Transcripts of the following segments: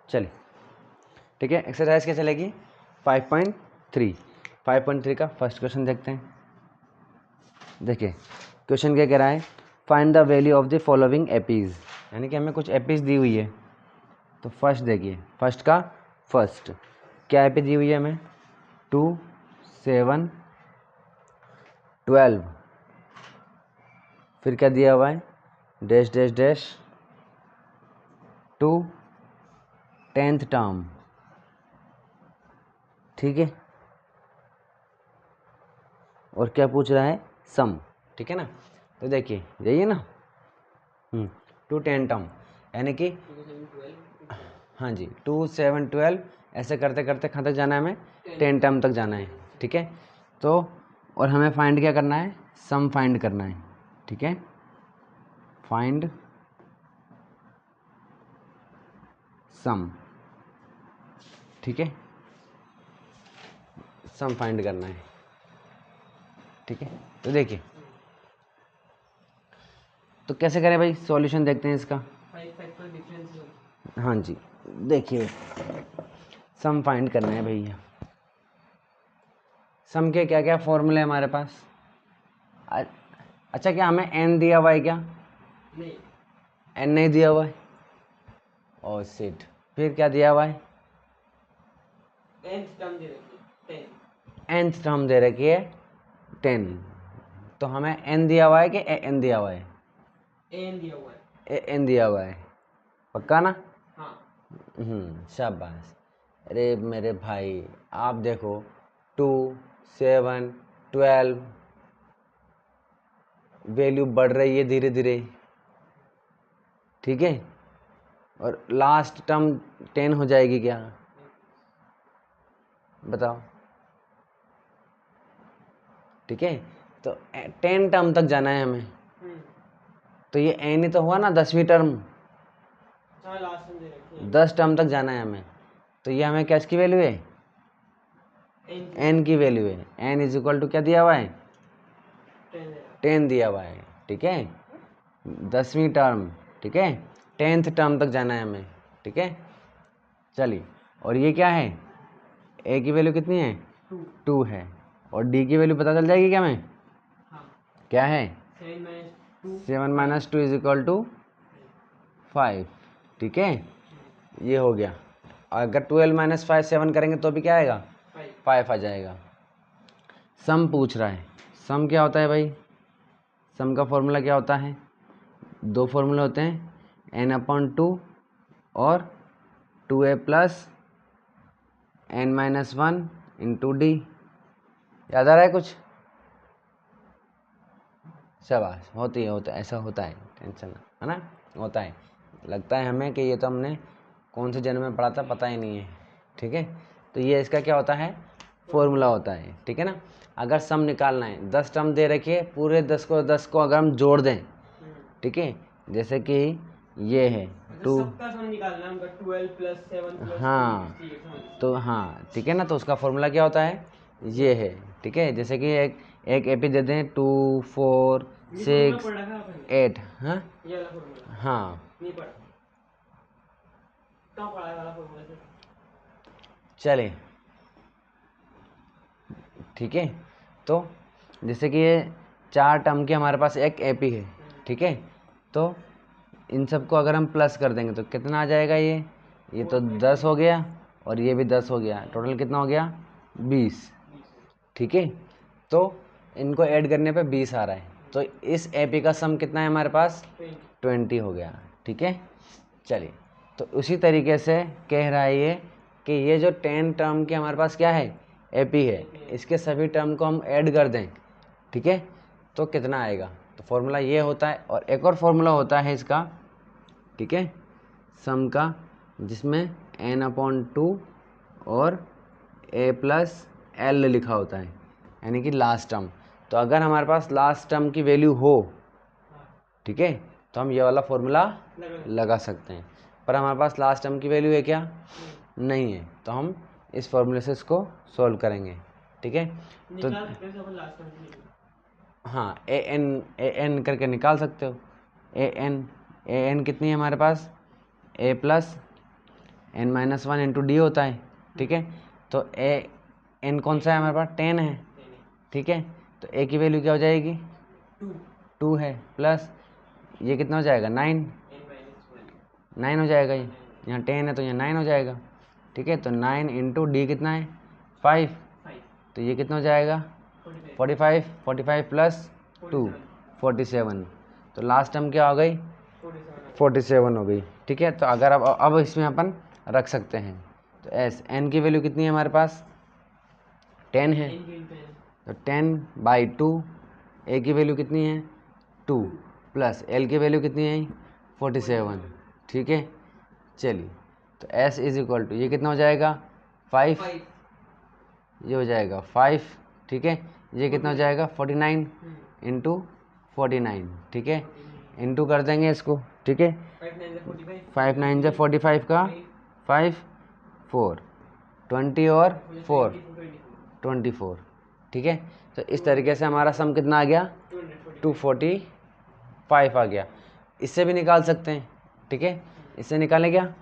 चलिए ठीक है, एक्सरसाइज क्या चलेगी 5.3। 5.3 का फर्स्ट क्वेश्चन देखते हैं। देखिए क्वेश्चन क्या कह रहा है, find the value of the following APs, यानी कि हमें कुछ एपीज दी हुई है। तो फर्स्ट देखिए, फर्स्ट का फर्स्ट क्या एपी दी हुई है हमें, 2 7 12, फिर क्या दिया हुआ है, dash dash dash 2 10th term, ठीक है। और क्या पूछ रहा है, सम, ठीक है ना। तो देखिए यही है ना, 2 10 टर्म, यानी कि हाँ जी 2 7 12, ऐसे करते करते कहाँ तक जाना है हमें, 10 टर्म तक जाना है, ठीक है। तो और हमें फाइंड क्या करना है, सम फाइंड करना है, ठीक है। फाइंड सम, ठीक है, सम फाइंड करना है, ठीक है। तो देखिए तो कैसे करें भाई, सॉल्यूशन देखते हैं इसका। हाँ जी देखिए सम फाइंड करना है भैया। सम के क्या क्या फॉर्मूले हमारे पास, अच्छा क्या हमें एन दिया हुआ है क्या, नहीं एन नहीं दिया हुआ है, और सिट फिर क्या दिया हुआ है, nth टर्म दे रखी है 10। तो हमें एन दिया हुआ है कि एन दिया हुआ है, एन दिया हुआ है, एन दिया हुआ है, पक्का ना। हाँ शाबाश। अरे मेरे भाई आप देखो 2 7 12 वैल्यू बढ़ रही है धीरे धीरे, ठीक है। और लास्ट टर्म 10 हो जाएगी क्या, बताओ, ठीक है। तो 10 टर्म तक जाना है हमें, तो ये एन ही तो हुआ ना 10वीं टर्म, 10 टर्म तक जाना है हमें। तो ये हमें क्या इसकी वैल्यू है, एन की वैल्यू है, एन इज इक्वल टू क्या दिया हुआ है, 10 दिया हुआ है, ठीक है। 10वीं टर्म, ठीक है, 10th टर्म तक जाना है हमें, ठीक है। चलिए और ये क्या है, ए की वैल्यू कितनी है, 2 है, और डी की वैल्यू पता चल जाएगी क्या हमें, क्या है 7 माइनस 2 इज इक्वल टू 5, ठीक है। ये हो गया। अगर 12 माइनस 5 7 करेंगे तो भी क्या आएगा, 5 आ जाएगा। सम पूछ रहा है, सम क्या होता है भाई, सम का फॉर्मूला क्या होता है, दो फॉर्मूले होते हैं, n/2 और 2a plus n-1 into D. याद आ रहा है कुछ, शाबाश, होती है, होता है, ऐसा होता है, टेंशन है ना, होता है। लगता है हमें कि ये तो हमने कौन से जन्म में पढ़ा था पता ही नहीं है, ठीक है। तो ये इसका क्या होता है, फॉर्मूला होता है, ठीक है ना। अगर सम निकालना है, 10 टर्म दे रखिए, पूरे 10 को अगर हम जोड़ दें, ठीक है, जैसे कि ये है 2, हाँ तो हाँ ठीक है ना, तो उसका फॉर्मूला क्या होता है, ये है, ठीक है। जैसे कि एक एपी दे दें 2 4 6 8, हाँ हाँ चले, ठीक है। तो जैसे कि ये 4 टर्म की हमारे पास एक एपी है, ठीक है। तो इन सबको अगर हम प्लस कर देंगे तो कितना आ जाएगा, ये तो 10 हो गया, और ये भी 10 हो गया, टोटल कितना हो गया 20, ठीक है। तो इनको ऐड करने पे 20 आ रहा है, तो इस एपी का सम कितना है हमारे पास, 20 हो गया, ठीक है। चलिए तो उसी तरीके से कह रहा है ये कि ये जो 10 टर्म की हमारे पास क्या है, एपी है, इसके सभी टर्म को हम ऐड कर दें, ठीक है, तो कितना आएगा। तो फॉर्मूला ये होता है, और एक और फॉर्मूला होता है इसका, ठीक है, सम का, जिसमें n/2 और a प्लस एल लिखा होता है, यानी कि लास्ट टर्म। तो अगर हमारे पास लास्ट टर्म की वैल्यू हो, ठीक है, तो हम ये वाला फॉर्मूला लगा सकते हैं। पर हमारे पास लास्ट टर्म की वैल्यू है क्या, नहीं है, तो हम इस फॉर्मूले से इसको सॉल्व करेंगे, ठीक है। तो हाँ ए एन करके निकाल सकते हो, ए एन कितनी है हमारे पास, a plus n-1 into D होता है, ठीक है। तो n कौन सा है हमारे पास, 10 है, ठीक है। तो a की वैल्यू क्या हो जाएगी, 2 है, प्लस ये कितना हो जाएगा, 9 हो जाएगा, ये यहाँ 10 है तो यहाँ 9 हो जाएगा, ठीक है। तो 9 इंटू डी कितना है, 5, तो ये कितना हो जाएगा, 45 प्लस 2 47, तो लास्ट टर्म क्या हो गई, 47 हो गई, ठीक है। तो अगर अब इसमें अपन रख सकते हैं, तो एस एन की वैल्यू कितनी है हमारे पास, 10 है, तो 10/2, ए की वैल्यू कितनी है 2, प्लस एल की वैल्यू कितनी है 47, ठीक है। चलिए, तो एस इज इक्वल टू ये कितना हो जाएगा 5, ये हो जाएगा 5, ठीक है। ये कितना हो जाएगा 49 इंटू 49, ठीक है, इंटू कर देंगे इसको, ठीक है। 5 9 जा 45 का 5 4 20 और 4 24, ठीक है। तो इस तरीके से हमारा सम कितना आ गया 245 आ गया। इससे भी निकाल सकते हैं, ठीक है। इससे निकालें क्या,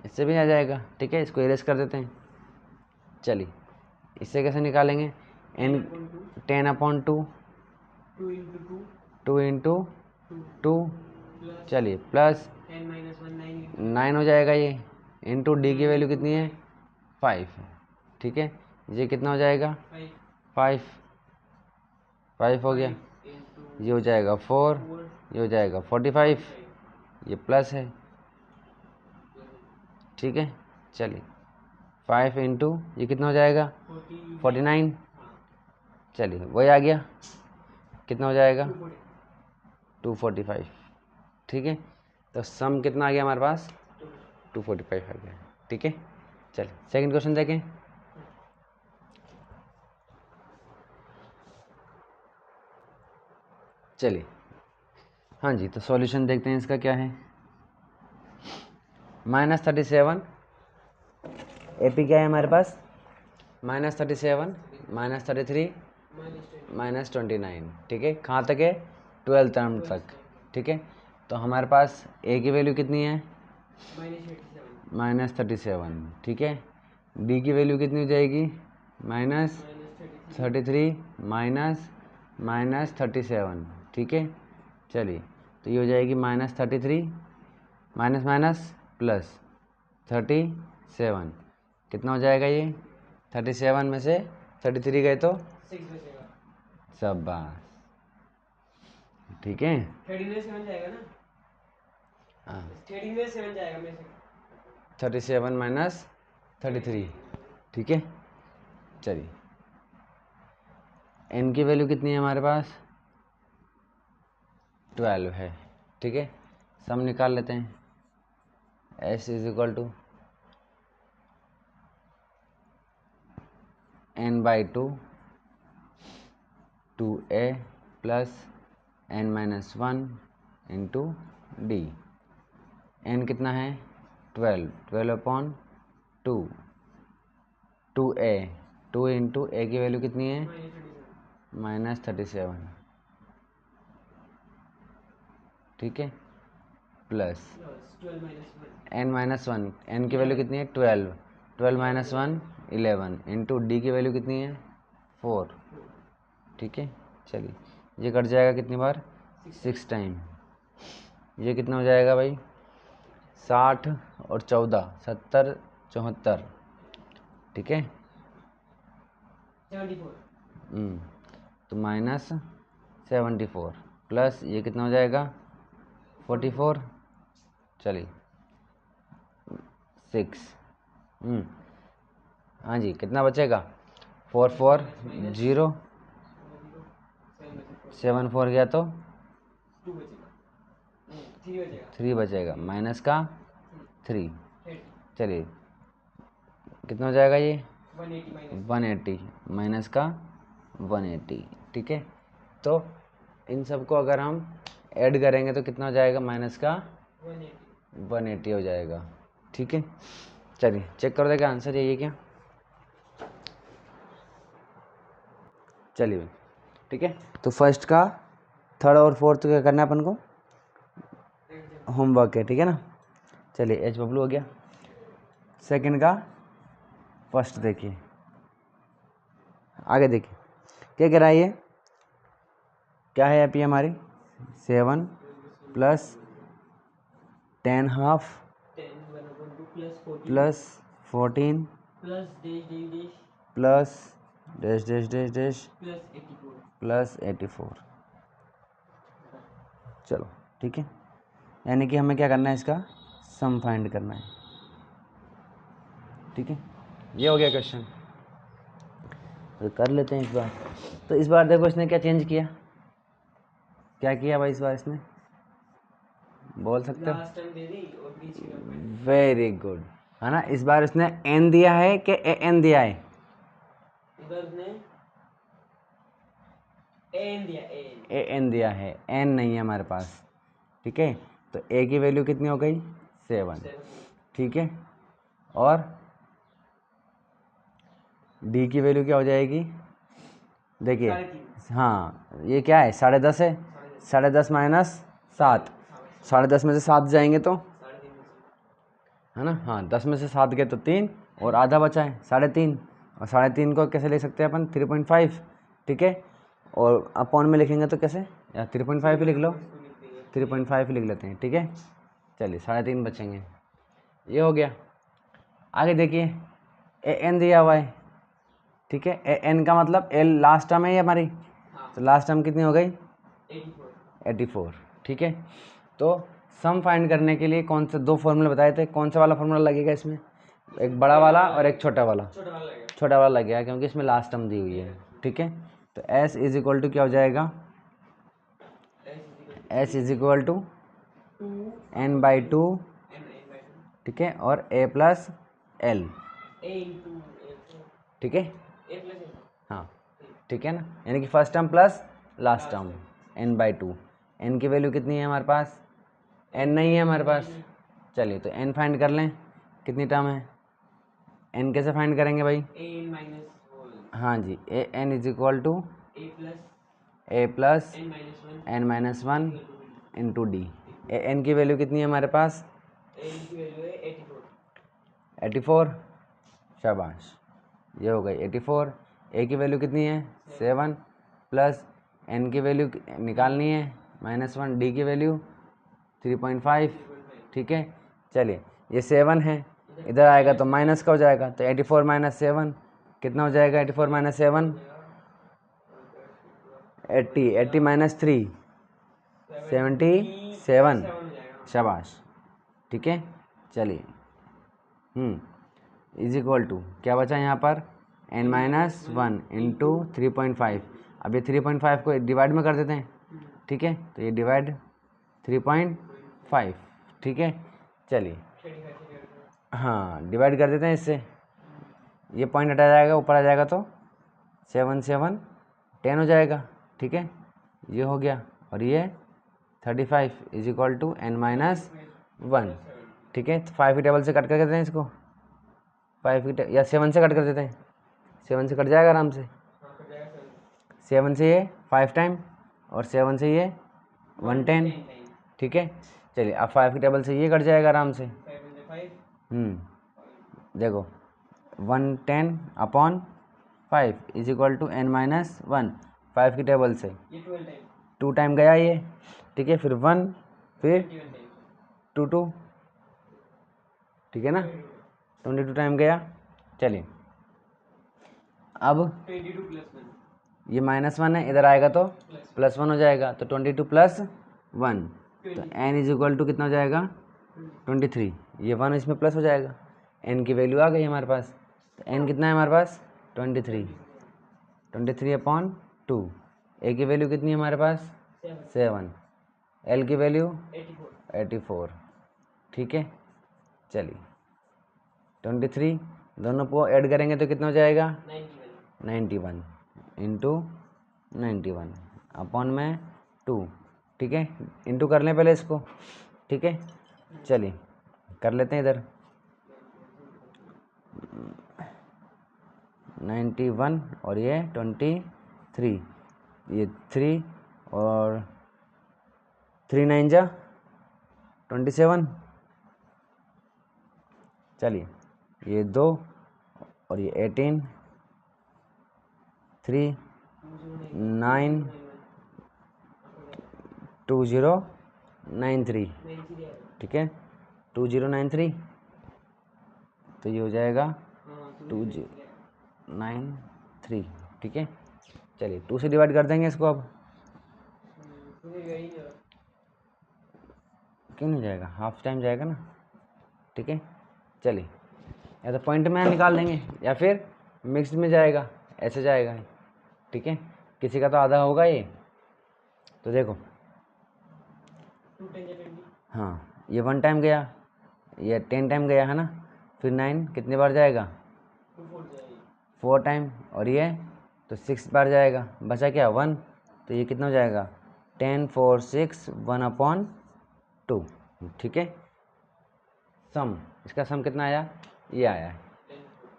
इससे भी आ जाएगा, ठीक है। इसको इरेज कर देते हैं। चलिए, इससे कैसे निकालेंगे, n 10/2 2 इंटू 2, चलिए, प्लस 9 हो जाएगा ये, इंटू डी की वैल्यू कितनी है 5, ठीक है। ये कितना हो जाएगा 5 हो गया, ये हो जाएगा 4, ये हो जाएगा 45, ये प्लस है, ठीक है। चलिए, 5 इंटू ये कितना हो जाएगा 49, चलिए वही आ गया, कितना हो जाएगा 245, ठीक है। तो सम कितना आ गया हमारे पास 245 आ गया, ठीक है। चलिए सेकंड क्वेश्चन देखें। चलिए, हाँ जी, तो सॉल्यूशन देखते हैं इसका क्या है। -37 एपी क्या है हमारे पास, -37 -33 -29, ठीक है। कहाँ तक है 12th टर्म तक, ठीक है। तो हमारे पास ए की वैल्यू कितनी है -37, ठीक है। डी की वैल्यू कितनी हो जाएगी -33 -37, ठीक है। चलिए, तो ये हो जाएगी -33 माइनस माइनस प्लस 37, कितना हो जाएगा ये 37 में से 33 गए तो 6 बचेगा, शाबाश, ठीक है। 13 में 7 जाएगा ना, हाँ, 13 में 7 जाएगा में से 37 माइनस 33, ठीक है। चलिए, n की वैल्यू कितनी है हमारे पास 12 है, ठीक है। सम निकाल लेते हैं, s is equal to n/2 2a plus n-1 into D. n कितना है 12/2 2a, 2 इंटू ए की वैल्यू कितनी है -37, ठीक है, प्लस 12 n-1, n की वैल्यू कितनी है 12 -1 11 इंटू डी की वैल्यू कितनी है 4, ठीक है। चलिए, ये कट जाएगा कितनी बार 6 टाइम, ये कितना हो जाएगा भाई 60 और 14 70 74, ठीक है। 74, तो -74 प्लस ये कितना हो जाएगा 44, चलिए 6, हाँ जी, कितना बचेगा 4 4 0 7 4 गया तो 2 बचेगा, 3 बचेगा, 3 बचेगा, माइनस का 3, चलिए कितना हो जाएगा ये 180 माइनस का 180, ठीक है। तो इन सबको अगर हम ऐड करेंगे तो कितना हो जाएगा माइनस का 180 हो जाएगा, ठीक है। चलिए चेक कर देगा आंसर यही है क्या, चलिए ठीक है। तो फर्स्ट का थर्ड और फोर्थ का करना है अपन को होमवर्क है, ठीक है ना। चलिए एच बबलू हो गया, सेकंड का फर्स्ट देखिए, आगे देखिए क्या कह रहा है ये, क्या है एपी हमारी 7 plus 10 half 10 plus 14 plus 14 plus dash dash plus dash dash dash dash plus 84 plus 84। चलो ठीक है, यानी कि हमें क्या करना है, इसका सम फाइंड करना है। ठीक है, ये हो गया क्वेश्चन, तो कर लेते हैं इस बार। तो इस बार देखो इसने क्या चेंज किया, क्या किया भाई इस बार इसने, बोल सकते हो? लास्ट टाइम दे दी और बीच की टर्म वेरी गुड, है ना। इस बार इसने एन दिया है कि ए एन दिया है? इधर ने एन दिया, एन ए एन दिया है, एन नहीं है हमारे पास। ठीक है, तो ए की वैल्यू कितनी हो गई 7। ठीक है, और डी की वैल्यू क्या हो जाएगी, देखिए, 3.5 हाँ ये क्या है 10.5 है, 10.5 माइनस 7, 10.5 में से 7 जाएंगे तो 3.5 है ना, हाँ 10 में से 7 गए तो 3 और आधा बचा है 3.5, और 3.5 को कैसे ले सकते हैं अपन 3.5। ठीक है, और अपॉन में लिखेंगे तो कैसे, या 3.5 ही लिख लो, 3.5 ही लिख लेते हैं। ठीक है, चलिए 3.5 बचेंगे, ये हो गया। आगे देखिए ए एन दिया हुआ है। ठीक है, ए एन का मतलब एल लास्ट टर्म है ये हमारी, तो लास्ट टर्म कितनी हो गई 84। ठीक है, तो सम फाइंड करने के लिए कौन से दो फॉर्मूले बताए थे, कौन सा वाला फॉर्मूला लगेगा इसमें, एक बड़ा वाला और एक छोटा वाला। छोटा वाला लगेगा, छोटा वाला लगेगा क्योंकि इसमें लास्ट टर्म दी हुई है। ठीक है, तो s इज इक्वल टू क्या हो जाएगा, s is equal to 2 n/2। n/2 ठीक है, और a plus l। a into a ठीक है, a plus a हाँ ठीक है ना, यानी कि first term plus last term n/2। n की वैल्यू कितनी है हमारे पास, n नहीं है हमारे पास। चलिए तो n फाइंड कर लें, कितनी टर्म है, n कैसे फाइंड करेंगे भाई, a n minus whole हाँ जी, A N is equal to a plus a plus n minus 1 n-1 into D. A N की वैल्यू कितनी है हमारे पास, a की वैल्यू है 84 84। शाबाश, ये हो गई 84। ए की वैल्यू कितनी है 7 प्लस एन की वैल्यू निकालनी है -1, डी की वैल्यू 3.5। ठीक है, चलिए ये 7 है, इधर आएगा तो माइनस का हो जाएगा, तो 84 माइनस 7 कितना हो जाएगा, 84 माइनस 7 80, 80 माइनस 3 77। हो जाएगा। शाबाश, ठीक है, चलिए इज इक्वल टू क्या बचा यहाँ पर n-1 इंटू 3.5। अब ये 3.5 को डिवाइड में कर देते हैं। ठीक है, तो ये डिवाइड 3.5। ठीक है, चलिए 35 हाँ डिवाइड कर देते हैं इससे, ये पॉइंट हटा जाएगा, ऊपर आ जाएगा तो 7 7 10 हो जाएगा। ठीक है, ये हो गया, और ये 35 इज इक्वल टू n-1। ठीक है, तो 5 की टेबल से कट कर देते हैं इसको, 5 की या 7 से कट कर देते हैं, 7 से कट जाएगा आराम से, 7 से ये 5 टाइम और 7 से ये 110। ठीक है, चलिए अब 5 की टेबल से ये कट जाएगा आराम से, देखो 110 upon 5 is equal to n-1। 5 की टेबल से ये 12 टाइम 2 टाइम गया ये। ठीक है, फिर 1 फिर 21 टाइम 2 ठीक है ना, 22 टाइम गया। चलिए अब 22 प्लस 1 ये -1 है, इधर आएगा तो +1 हो जाएगा, तो 22 प्लस 1, तो n इज इक्वल टू कितना हो जाएगा 23। ये 1 इसमें प्लस हो जाएगा, n की वैल्यू आ गई हमारे पास, तो n कितना है हमारे पास 23 अपॉन 2। a की वैल्यू कितनी है हमारे पास 7, l की वैल्यू 84। ठीक है, चलिए 23 दोनों को ऐड करेंगे तो कितना हो जाएगा 91 इंटू 91 अपॉन में 2। ठीक है, इंटू कर लें पहले इसको। ठीक है, चलिए कर लेते हैं इधर 91 और ये 23, ये 3 और 3 9 जा 27। चलिए ये 2 और ये 18 3 9 2093, ठीक है 2093, तो ये हो जाएगा 2093, ठीक है। चलिए 2 से डिवाइड कर देंगे इसको अब, क्यों नहीं जाएगा, हाफ टाइम जाएगा ना, ठीक है। चलिए या तो पॉइंट में निकाल देंगे या फिर मिक्स्ड में जाएगा, ऐसे जाएगा, ठीक है। किसी का तो आधा होगा ये, तो देखो हाँ ये 1 टाइम गया, ये 10 टाइम गया है ना, फिर 9 कितने बार जाएगा 4 टाइम, और ये तो 6 बार जाएगा, बचा क्या 1, तो ये कितना हो जाएगा 10 4 6 1/2, ठीक है। सम, इसका सम कितना आया, ये आया है,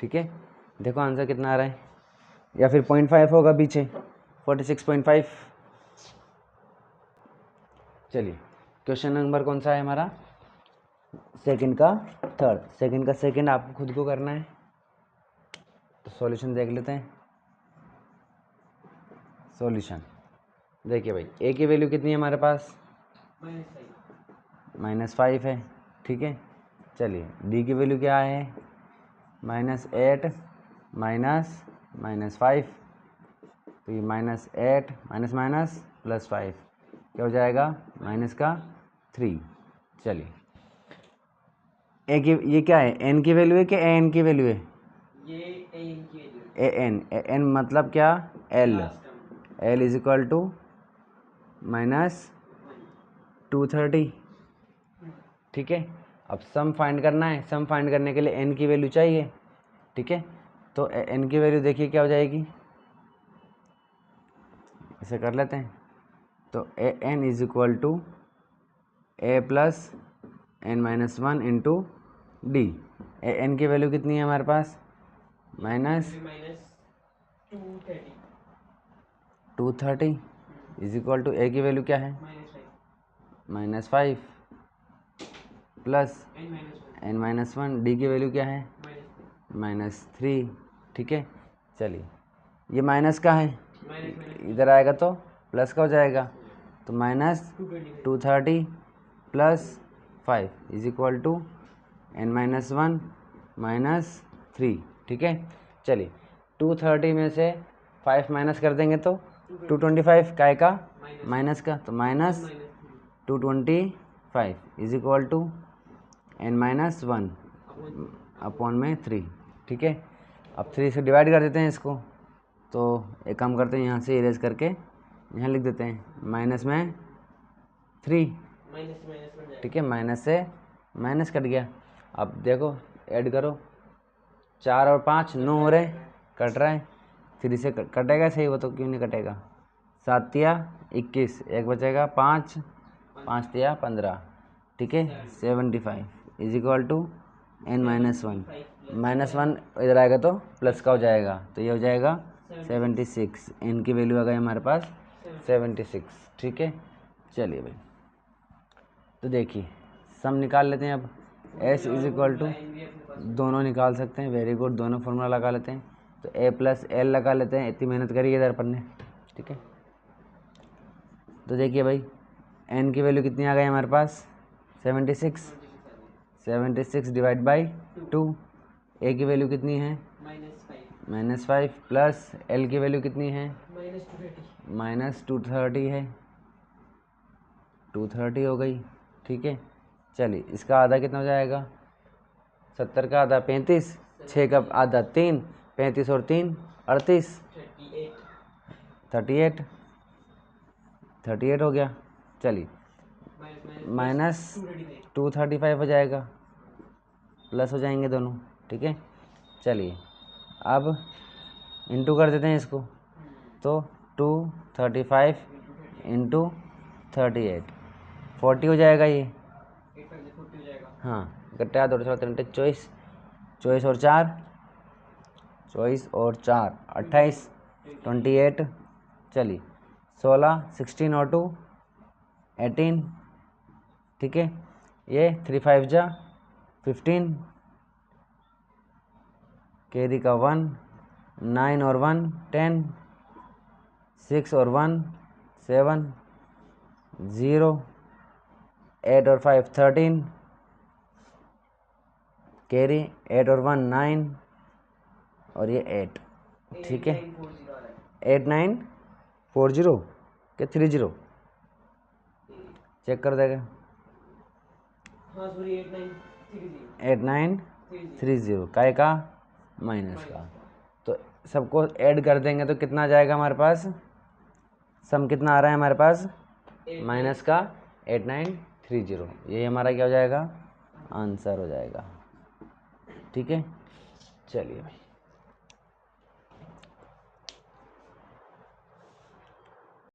ठीक है। देखो आंसर कितना आ रहा है, या फिर 0.5 होगा पीछे 46.5। चलिए क्वेश्चन नंबर कौन सा है हमारा, सेकंड का थर्ड, सेकंड का सेकंड आपको खुद को करना है, तो सॉल्यूशन देख लेते हैं। सॉल्यूशन देखिए भाई, ए की वैल्यू कितनी है हमारे पास -5 है, ठीक है। चलिए डी की वैल्यू क्या है -8 -5, तो ये -8 +5 क्या हो जाएगा -3। चलिए ए की, ये क्या है एन की वैल्यू है कि ए एन की वैल्यू है, ये एन की वैल्यू ए एन मतलब क्या L, L is equal to -230, ठीक है। अब सम फाइंड करना है, सम फाइंड करने के लिए एन की वैल्यू चाहिए, ठीक है। तो एन की वैल्यू देखिए क्या हो जाएगी, ऐसे कर लेते हैं, तो A N is equal to A plus n-1 into D. A N की वैल्यू कितनी है हमारे पास -230 इज इक्वल टू ए की वैल्यू क्या है -5 प्लस n-1, डी की वैल्यू क्या है -3, ठीक है। चलिए ये माइनस का है, इधर आएगा तो प्लस का हो जाएगा, तो -230 + 5 इज इक्वल टू n-1 -3, ठीक है। चलिए 230 में से 5 माइनस कर देंगे तो 225 काय का माइनस का, तो -225 is equal to n-1 upon में 3, ठीक है। अब 3 से डिवाइड कर देते हैं इसको, तो एक काम करते हैं यहाँ से इरेज करके यहाँ लिख देते हैं माइनस में 3, ठीक है। माइनस से माइनस कट गया, अब देखो ऐड करो, 4 और 5 9 हो रहे, कट रहा है, 3 से कटेगा सही, वो तो क्यों नहीं कटेगा, 7 तिया 21, एक बचेगा 5 5 तिया 15, ठीक है। 75 इज इक्वल टू n-1, -1 इधर आएगा तो प्लस का हो जाएगा, तो ये हो जाएगा 76, n की वैल्यू आ गई हमारे पास 76, ठीक है। चलिए भाई तो देखिए सम निकाल लेते हैं अब, s इज इक्वल टू, दोनों निकाल सकते हैं, वेरी गुड, दोनों फार्मूला लगा लेते हैं, तो a + l लगा लेते हैं, इतनी मेहनत करी इधर अपन ने, ठीक है। तो देखिए भाई n की वैल्यू कितनी आ गई हमारे पास 76 डिवाइड बाई 2, a की वैल्यू कितनी है -5 प्लस l की वैल्यू कितनी है -230 है, 230 हो गई, ठीक है। चलिए इसका आधा कितना हो जाएगा, 70 का आधा 35, 6 का आधा 3, 35 और 3 38, 38 हो गया। चलिए -235 हो जाएगा, प्लस हो जाएंगे दोनों, ठीक है। चलिए अब इंटू कर देते हैं इसको, तो 235 इंटू 38 40 हो जाएगा ये, हाँ गट्टा 2 24 24 और 4 28 28, चलिए 16 16 और 2 18, ठीक है। ये 3 5 जा 15, कैरी का 1, 9 और 1 10, 6 और 1 7, 0, 8 और 5 13, कैरी 8 और 1 9 और ये 8, ठीक है। 8940 क्या 30 चेक कर देगा। हाँ सॉरी 8930 काय का माइनस का। तो सबको ऐड कर देंगे तो कितना जाएगा हमारे पास, सम कितना आ रहा है हमारे पास, माइनस का 8930, ये हमारा क्या हो जाएगा, आंसर हो जाएगा। ठीक है, चलिए भाई।